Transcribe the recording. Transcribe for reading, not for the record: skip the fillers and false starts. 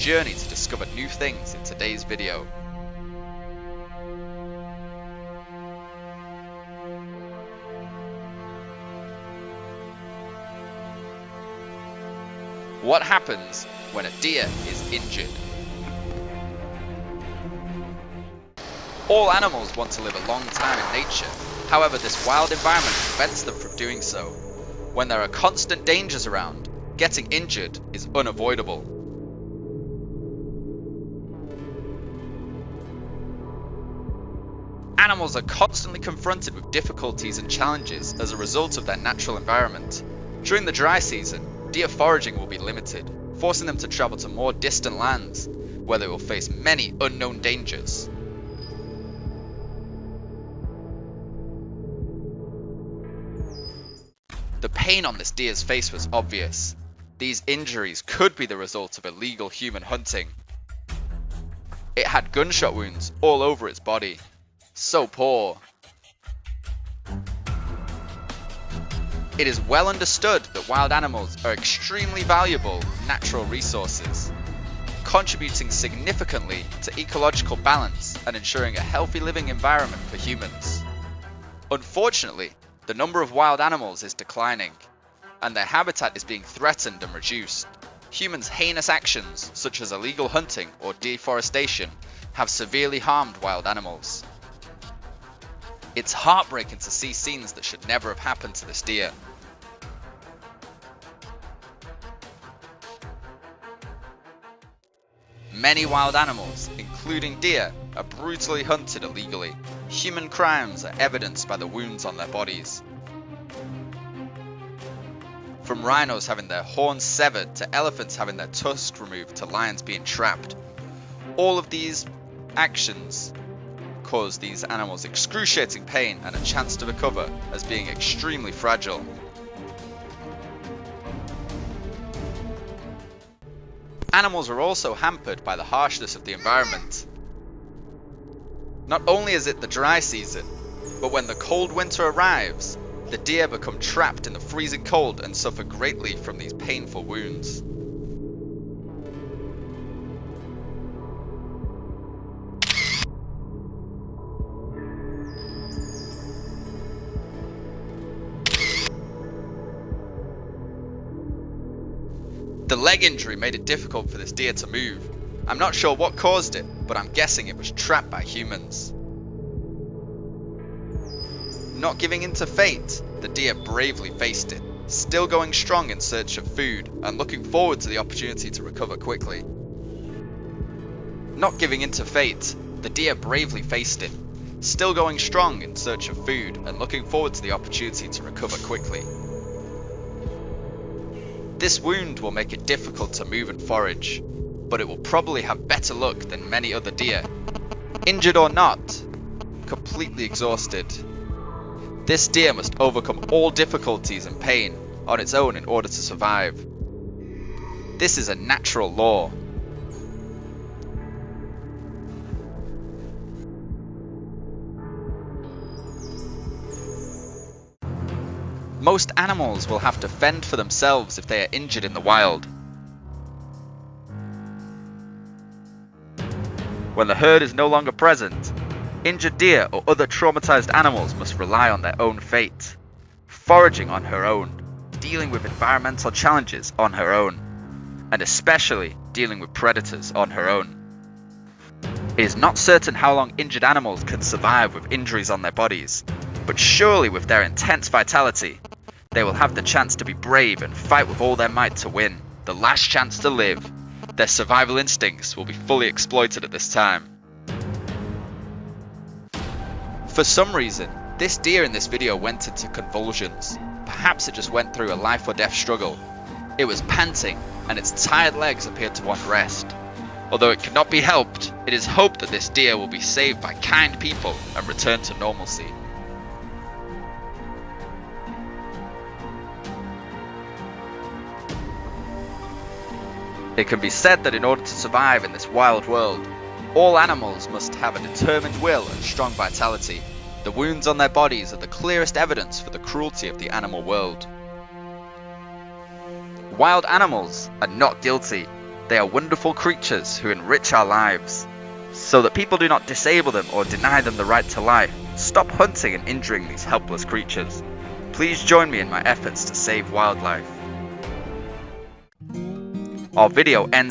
journey to discover new things in today's video. What happens when a deer is injured? All animals want to live a long time in nature. However, this wild environment prevents them from doing so. When there are constant dangers around, getting injured is unavoidable. Animals are constantly confronted with difficulties and challenges as a result of their natural environment. During the dry season, deer foraging will be limited, forcing them to travel to more distant lands, where they will face many unknown dangers. The pain on this deer's face was obvious. These injuries could be the result of illegal human hunting. It had gunshot wounds all over its body. So poor. It is well understood that wild animals are extremely valuable natural resources, contributing significantly to ecological balance and ensuring a healthy living environment for humans. Unfortunately, the number of wild animals is declining, and their habitat is being threatened and reduced. Humans' heinous actions, such as illegal hunting or deforestation, have severely harmed wild animals. It's heartbreaking to see scenes that should never have happened to this deer. Many wild animals, including deer, are brutally hunted illegally. Human crimes are evidenced by the wounds on their bodies. From rhinos having their horns severed to elephants having their tusks removed to lions being trapped. All of these actions cause these animals excruciating pain and a chance to recover as being extremely fragile. Animals are also hampered by the harshness of the environment. Not only is it the dry season, but when the cold winter arrives, the deer become trapped in the freezing cold and suffer greatly from these painful wounds. The leg injury made it difficult for this deer to move. I'm not sure what caused it, but I'm guessing it was trapped by humans. Not giving in to fate, the deer bravely faced it, still going strong in search of food and looking forward to the opportunity to recover quickly. Not giving in to fate, the deer bravely faced it, still going strong in search of food and looking forward to the opportunity to recover quickly. This wound will make it difficult to move and forage, but it will probably have better luck than many other deer. Injured or not, completely exhausted. This deer must overcome all difficulties and pain on its own in order to survive. This is a natural law. Most animals will have to fend for themselves if they are injured in the wild. When the herd is no longer present, injured deer or other traumatized animals must rely on their own fate, foraging on her own, dealing with environmental challenges on her own, and especially dealing with predators on her own. It is not certain how long injured animals can survive with injuries on their bodies, but surely with their intense vitality, they will have the chance to be brave and fight with all their might to win, the last chance to live. Their survival instincts will be fully exploited at this time. For some reason, this deer in this video went into convulsions. Perhaps it just went through a life or death struggle. It was panting, and its tired legs appeared to want rest. Although it cannot be helped, it is hoped that this deer will be saved by kind people and return to normalcy. It can be said that in order to survive in this wild world, all animals must have a determined will and strong vitality. The wounds on their bodies are the clearest evidence for the cruelty of the animal world. Wild animals are not guilty. They are wonderful creatures who enrich our lives. So that people do not disable them or deny them the right to life, stop hunting and injuring these helpless creatures. Please join me in my efforts to save wildlife. Our video ends